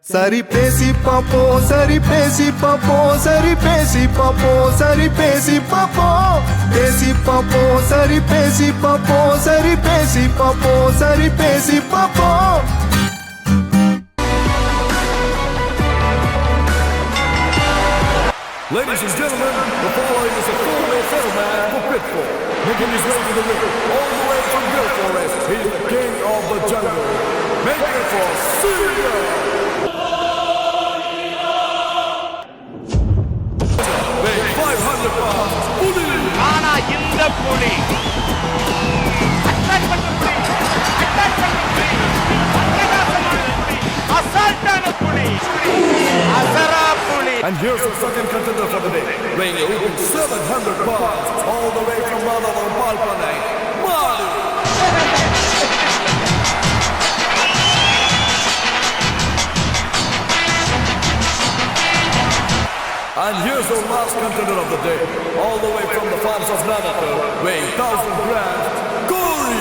சரி பேசி பாப்போம், சரி பேசி பாப்போம், சரி பேசி பாப்போம், சரி பேசி பாப்போம், பேசி பாப்போம், சரி பேசி பாப்போம், சரி பேசி பாப்போம், சரி பேசி பாப்போம். Ladies and gentlemen, the following is a four-way film match for Pitbull. Making his way to the ring, all the way from Hill Forest, he's the king of the jungle. Make it for Syria! Weigh 500 pounds, Puli! ஆனா இந்த புலி attack பண்ண புலி, attack பண்ண புலி, அட்டகாசமான புலி, அசால்ட்டான புலி, அசரா புலி. And here's the second contender for the day, weighing 700 pounds, all the way from Malabar, Palpanai, Madu! And here's the last contender of the day, all the way from the farms of Navajo, weighing 1,000 grams, Corey!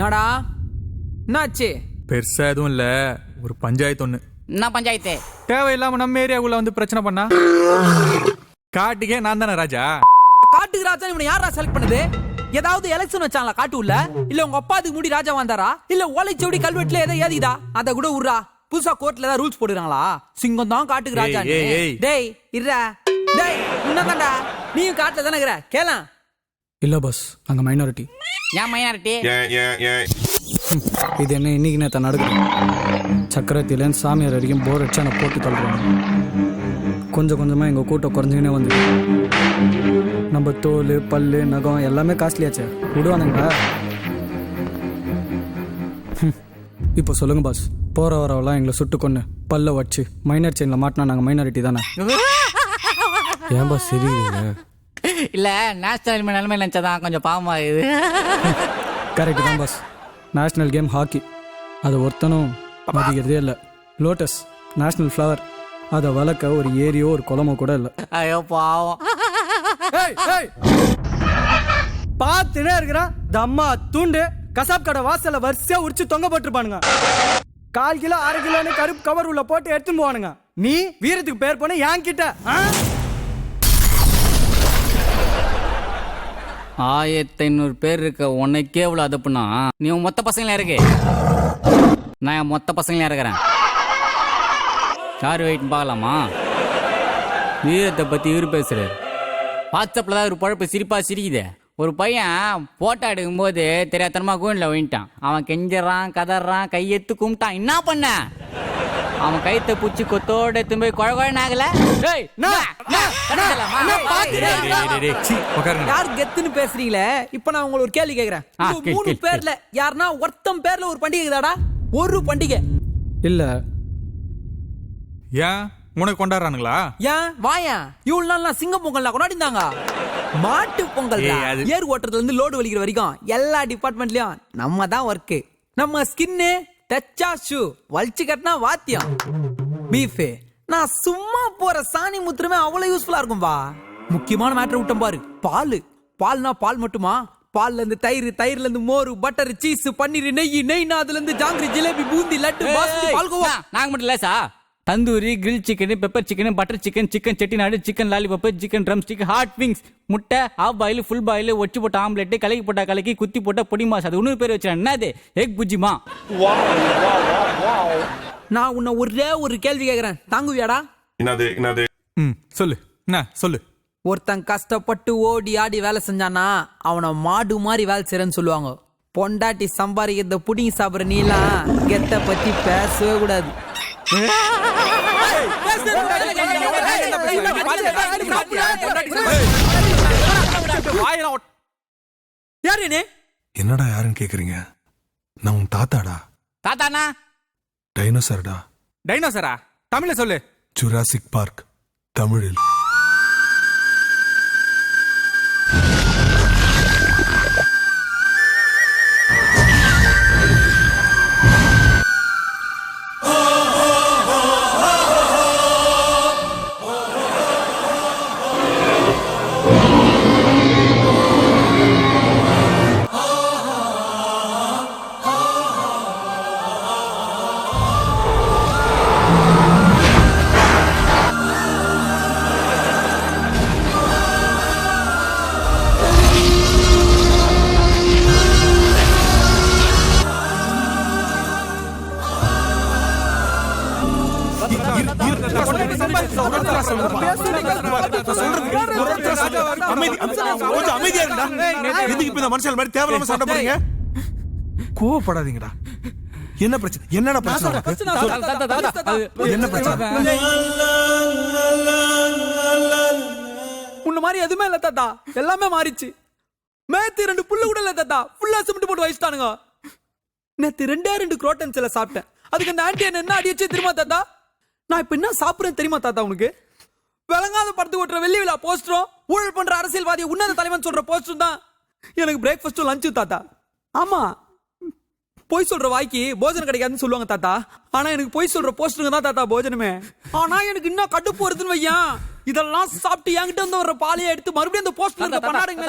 நாடா என்னாச்சு? பெருசா எதுவும் இல்ல, ஒரு பஞ்சாயத்து ஒண்ணு. என்ன பஞ்சாயத்து? தேவையில்லாம நம்ம ஏரியாவுக்குள்ள வந்து பிரச்சனை பண்ணா காட்டுக்கே நான் தானே ராஜா. காட்டுக்கு ராஜா இவனை யாரா செலக்ட் பண்ணுது? ஏதாவது எலெக்ஷன் வச்சாங்களா காட்டு உள்ள? இல்ல உங்க அப்பாதுக்கு முடி ராஜா வந்தாரா? இல்ல ஓலைச்சோடி கல்வெட்டுல ஏதோ ஏதிதா அத கூட உர்றா. புதுசா கோர்ட்ல ஏதாவது ரூல்ஸ் போடுறாங்களா? சிங்கம் தான் காட்டுக்கு ராஜா. டேய் இருடா, டேய் என்னதான்டா நீயும் காட்டுல தானே இருக்கற? கேளா. இல்ல பாஸ், நாங்க மைனாரிட்டி. ஏன் மைனாரிட்டி? இது என்ன இன்னைக்கு நேற்று நடக்குது. சக்கரத்திலேருந்து சாமியார் வரைக்கும் போர் அடிச்சா நான் போட்டு தள்ளுறோம். கொஞ்சம் கொஞ்சமாக எங்கள் கூட்டம் குறைஞ்சிக்கினே வந்து நம்ம தோல் பல்லு நகம் எல்லாமே காஸ்ட்லியாச்சே, விடுவானுங்களா? இப்போ சொல்லுங்க பாஸ், போகிற வரவெல்லாம் எங்களை சுட்டு கொண்டு பல்ல வச்சு மைனர் செயினில் மாட்டினா நாங்கள் மைனாரிட்டி தானே? ஏன் பாஸ் சரிங்க? இல்ல நேஷனல் நிலைமை நினைச்சதான் கொஞ்சம் பாவமா இது. கரெக்டு தான் பாஸ். நேஷ்னல் கேம் ஹாக்கி, அதை ஒருத்தனும் மதிக்கிறதே இல்லை. லோட்டஸ் நேஷ்னல் ஃப்ளவர், அதை வளர்க்க ஒரு ஏரியோ ஒரு குளமோ கூட இல்லை. ஐயோ பாவம். பார்த்துனே இருக்கிறான் தம்மா தூண்டு கசாப் கடை வாசல்ல வரிசையா உரிச்சு தொங்க போட்டுருப்பானுங்க. 1/4 கிலோ 1/2 கிலோன்னு கருப்பு கவர் உள்ள போட்டு எடுத்துன்னு போவானுங்க. நீ வீரத்துக்கு பேர் போன என் கிட்ட 1500 பேர் இருக்க உனக்கே இவ்வளவு அதப்புனா நீ மொத்த பசங்களா இருக்கு, நான் மொத்த பசங்களா இருக்கிறேன். யாரு வெயிட்னு பார்க்கலாமா? வீரத்தை பத்தி இவரு பேசுறாரு. வாட்ஸ்அப்ல தான் ஒரு பழப்பு சிரிப்பா சிரிக்குது. ஒரு பையன் போட்டோ எடுக்கும் போது தெரியாதனமா கோயின்ல விட்டான். அவன் கெஞ்சறான் கதறான் கையெத்து கும்பிட்டான். என்ன பண்ண? அவன் கைத்த பூச்சி கொத்தோட எடுத்து போய் குழகுழன்னு ஆகல. யார் கெத்துன்னு பேசுறீங்களே? இப்ப நான் உங்களுக்கு ஒரு கேள்வி கேக்குறேன். 3 பேர்ல யாருன்னா ஒருத்தம் பேர்ல ஒரு பண்டிகை தாடா? ஒரு பண்டிகை இல்ல. ஏன் உனக்கு கொண்டாடுறானுங்களா? ஏன் வாயா இவ்வளவு நாள் சிங்க பொங்கல் கொண்டாடிந்தாங்க. மாட்டு பொங்கல் ஏர் ஓட்டுறதுல இருந்து லோடு வலிக்கிற வரைக்கும் எல்லா டிபார்ட்மெண்ட்லயும் நம்ம தான் ஒர்க். நம்ம ஸ்கின்னு டச்சா ஷூ வலிச்சு கட்டினா வாத்தியம். பீஃப் நான் சும்மா போற சாணி முத்திரமே அவ்வளவு யூஸ்ஃபுல்லா இருக்கும்பா. முக்கியமான மேட்டர் விட்டோம் பாரு, பால். பால்னா பால் மட்டுமா? பால்ல இருந்து தயிர், தயிர்ல இருந்து மோர், பட்டர், சீஸ், பன்னீர், நெய், நெய்னா அதுல இருந்து ஜாங்கிரி, ஜிலேபி, பூந்தி, லட்டு, பாஸ்மதி பால்கோவா. நாங்க மட்டும் இல்ல சா, tandoori, grill chicken, pepper chicken, butter chicken, chicken Chettinad, chicken lollipop, chicken drum stick, hot wings, முட்டை, ஹாஃப் பாயில், ஃபுல் பாயில், ஒச்சு போட்ட ஆம்லெட், கலக்கி போட்டா கலக்கி, குத்தி போட்ட பொடி மாஸ். அது 100 பேர் வச்சிருக்கேன். என்னது எக் புஜிமா? நான் உன்னை ஒரே ஒரு கேள்வி கேட்கிறேன், தாங்குவியாடா? என்னது சொல்லு, என்ன சொல்லு. ஒருத்தன் கஷ்டப்பட்டு ஓடி ஆடி வேலை செஞ்சானா அவனை மாடு மாதிரி வேலை செய்யறன்னு சொல்லுவாங்க. பொண்டாட்டி சம்பாதிக்கிறத புடிங்கி சாப்பிட்ற நீலாம் கெத்த பத்தி பேசவே கூடாது. என்னடா யாருன்னு கேக்குறீங்க? நான் உன் தாத்தாடா. தாத்தானா? டைனோசர்டா. டைனோசரா? தமிழ்ல சொல்லு. ஜுராசிக் பார்க் தமிழில். கொஞ்சம் அமைதியா இருந்தா எதுக்கு இப்ப இந்த மனுஷன் மாதிரி தேவையில்லாம சண்டை போடுறீங்க? கோவப்படாதீங்கடா. என்ன பிரச்சனை? என்னடா பிரச்சனை? என்ன பிரச்சனை? முன்ன மாதிரி எதுவுமே இல்ல தாத்தா, எல்லாமே மாறிச்சு. மேத்து 2 புல்லு கூட இல்ல தாத்தா, ஃபுல்லா சிமெண்ட் போட்டு வச்சிட்டானுங்க. நேத்து 2 குரோட்டன்ஸ் எல்லாம் சாப்பிட்டேன். அதுக்கு அந்த ஆண்டி என்ன அடிச்சு தெரியுமா தாத்தா? நான் இப்ப என்ன சாப்பிடுறேன் தெரியுமா தாத்தா உனக்கு? விளங்காத படத்துக்கு ஓட்டுற வெள்ளி விழா போஸ்டரும், ஊழல் பண்ற அரசியல்வாதியை உன்னத தலைவன் சொல்ற போஸ்டரும் தான் எனக்கு பிரேக்ஃபாஸ்டும் லஞ்சும் தாத்தா. ஆமா, பொய் சொல்ற வாய்க்கு போஜனம் கிடைக்காதுன்னு சொல்லுவாங்க தாத்தா. ஆனா எனக்கு பொய் சொல்ற போஸ்டருங்க தான் தாத்தா போஜனமே. ஆனா எனக்கு இன்னும் கடுப்பு வருதுன்னு வையன். இதெல்லாம் சாப்பிட்டு என்கிட்ட வந்து வர பாலையை எடுத்து மறுபடியும் அந்த போஸ்டர் பண்ணாடுங்க.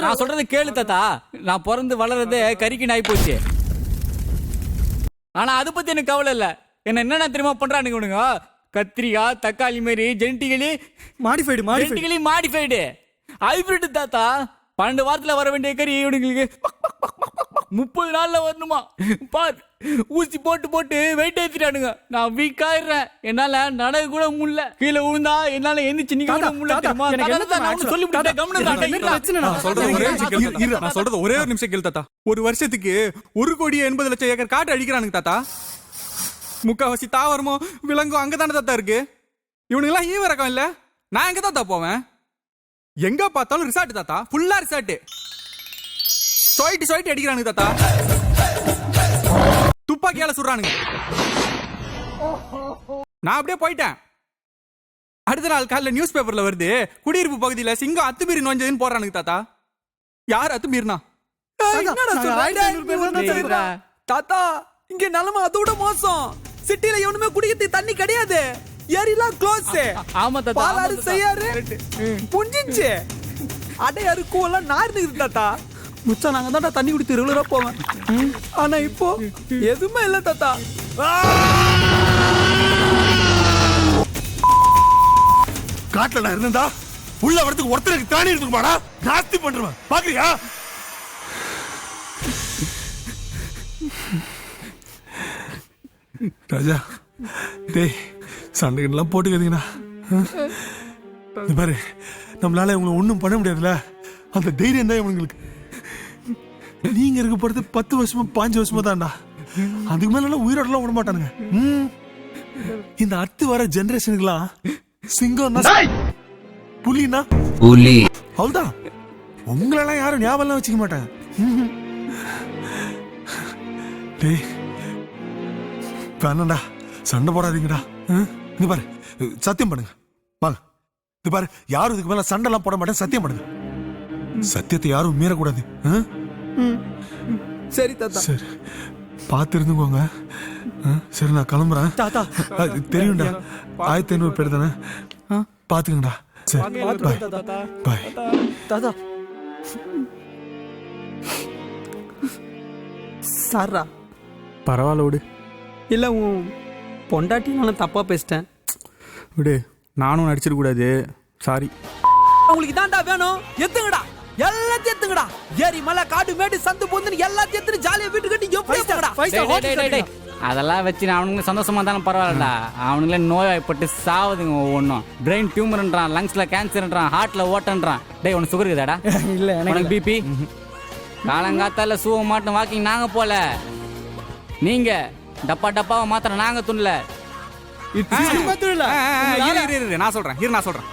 நான் சொல்றது கேளு தாத்தா. நான் பிறந்து வளர்றதே கறிக்கு நாய் போச்சு. ஆனா அதை பத்தி எனக்கு கவலை இல்ல. என்ன தெரியுமா பண்றானுங்க இவனுங்க? கத்திரிக்காய் தக்காளி மாதிரி ஜெனட்டிக்கலி மாடிஃபைடு ஹைபிரிட் தாத்தா. 12 வாரத்துல வர வேண்டிய கறி இவனுங்களுக்கு 30 நாள்ல வரணுமா? பார், ஊசி போட்டு போட்டு வெயிட் ஏத்திட்டானுங்க. நான் வீக் ஆயிடுறேன். என்னால நடக்க கூட முடியல. கீழே விழுந்தா என்னால எந்திரிச்சு நிக்க கூட முடியல. நான் சொல்றது ஒரே ஒரு நிமிஷம் கேளு தாத்தா. ஒரு வருஷத்துக்கு 1,80,00,000 ஏக்கர் காட்டு அடிக்கிறானுங்க தாத்தா. முக்காவாசி தாவரமோ விலங்கும் அங்கதானே தாத்தா இருக்கு. இவனுங்க எல்லாம் ஈவ ரகம் இல்ல. நான் எங்க தாத்தா போவேன்? எங்க பார்த்தாலும் ரிசார்ட் தாத்தா, ஃபுல்லா ரிசார்ட். சொயிட்டு அடிக்கிறானுங்க தாத்தா. துப்பாக்கியால சுடுறானுங்க. நான் அப்படியே போயிட்டேன். அடுத்த நாள் காலைல நியூஸ் பேப்பர்ல வருது, குடியிருப்பு பகுதியில சிங்கம் அத்துமீறி நுழைஞ்சதுன்னு போறானுங்க தாத்தா. யார் அத்துமீறினா? தாத்தா, இங்க நிலைமை அதோட மோசம். சிட்டில எவனுமே குடிக்கிறதுக்கு தண்ணி கிடையாது. ஏரிலாம் க்ளோஸ். ஆமா தாத்தா. பாலாறு செய்யாரு புஞ்சிச்சு. அடையாறு கூவெல்லாம் நார்ந்துக்குது தாத்தா. முச்சா நாங்க தான் தண்ணி குடித்து ரெகுலரா போவேன். ஆனா இப்போ எதுவுமே இல்ல தாத்தா. காட்டுல நான் இருந்தா உள்ள வரதுக்கு ஒருத்தருக்கு தானே இருக்குமாடா? நாஸ்தி பண்றவன் பாக்குறியா? ராஜா, டேய் சண்டைகள்லாம் போட்டுக்காதீங்கண்ணா. பாரு, நம்மளால இவங்களை ஒன்றும் பண்ண முடியாதுல்ல. அந்த தைரியம் தான் இவங்களுக்கு. நீங்க இருக்க போறது 10 வருஷமா 5 வருஷமா தான்டா. அதுக்கு மேல உயிரோடலாம் விட மாட்டானுங்க. இந்த அடுத்து வர ஜெனரேஷனுக்குலாம் சிங்கம் புலினா புலி அவ்வளவுதான். உங்களெல்லாம் யாரும் ஞாபகம் வச்சுக்க மாட்டாங்க. டேய் வேணாண்டா, சண்டை போடாதீங்கடா. இது பாரு, சத்தியம் பண்ணுங்க. வாங்க, இது பாரு, யாரும் இதுக்கு மேல சண்டை எல்லாம் போட மாட்டேன். சத்தியம் பண்ணுங்க. சத்தியத்தை யாரும் மீறக்கூடாது. சரி தாத்தா. சரி, பார்த்து இருந்துக்கோங்க. சரி, நான் கிளம்புறேன். தெரியும்டா, 1500 பேர் தானே. பாத்துக்கங்கடா. சரி, பாய் தாத்தா. சாரா பரவாயில்ல விடு. இல்ல உன் பொண்டாட்டி நான் தப்பா பேசிட்டேன். விடு, நானும் நடிச்சிட கூடாது. சாரி. உங்களுக்கு தான்டா வேணும், எத்துங்கடா, எல்லாத்தையும் எத்துங்கடா. ஏரி மலை காடு மேடு சந்து பொந்துன்னு எல்லாத்தையும் எத்துன்னு ஜாலியா வீட்டு கட்டி எப்படி அதெல்லாம் வச்சு அவனுங்க சந்தோஷமா தானே பரவாயில்லடா. அவனுங்களே நோய்வாய்ப்பட்டு சாவுதுங்க. ஒவ்வொன்றும் பிரெயின் டியூமர்ன்றான், லங்ஸ்ல கேன்சர்ன்றான், ஹார்ட்ல ஓட்டன்றான். டேய், உனக்கு சுகர் இருக்குதாடா? இல்ல, எனக்கு பிபி. காலங்காத்தால சூவ மாட்டும் வாக்கிங் நாங்க போல, நீங்க டப்பாவை மாத்திரம் நாங்க துண்ணல. நான் சொல்றேன்.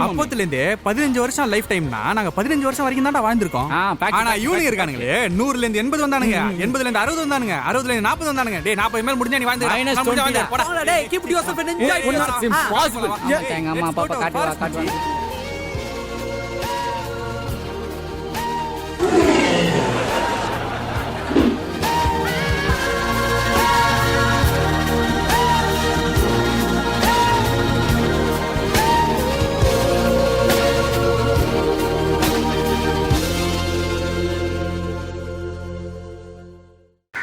அப்பத்துல இருந்து 15 வருஷம் லைஃப் டைம்னா நாங்க 15 வருஷம் வரைக்கும் தான் வாழ்ந்திருக்கோம். ஆனா இவனுங்க இருக்கானுங்களே 100ல இருந்து 80 வந்தானுங்க, 80ல இருந்து 60 வந்தானுங்க, 60ல இருந்து 40 வந்தானுங்க. டேய், 40 மேல முடிஞ்சா நீ வாழ்ந்து போடா. டேய், keep yourself and enjoy your impossible. எங்க அம்மா அப்பா காட்டுவா.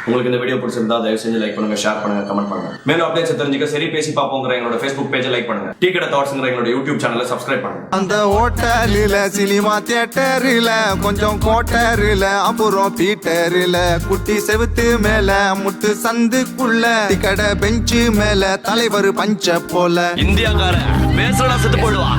உங்களுக்கு இந்த வீடியோ பிடிச்சிருந்தா தயவு செஞ்சு லைக் பண்ணுங்க, ஷேர் பண்ணுங்க, கமெண்ட் பண்ணுங்க. மேலும் அப்டேட்ஸ் தெரிஞ்சுக்க சரி பேசி பாப்போங்கிற எங்களோட ஃபேஸ்புக் பேஜை லைக் பண்ணுங்க. டீ கடை தாட்ஸ்ங்கிற எங்களோட யூடியூப் சேனலை சப்ஸ்கிரைப் பண்ணுங்க. அந்த ஹோட்டலில் சினிமா தியேட்டரில் கொஞ்சம் கோட்டரில் அப்புறம் பீட்டரில் குட்டி செவுத்து மேல முட்டு சந்துக்குள்ள கடை பெஞ்சு மேல தலைவர் பஞ்ச போல இந்தியாக்கார பேசலாம் செத்து போடுவா.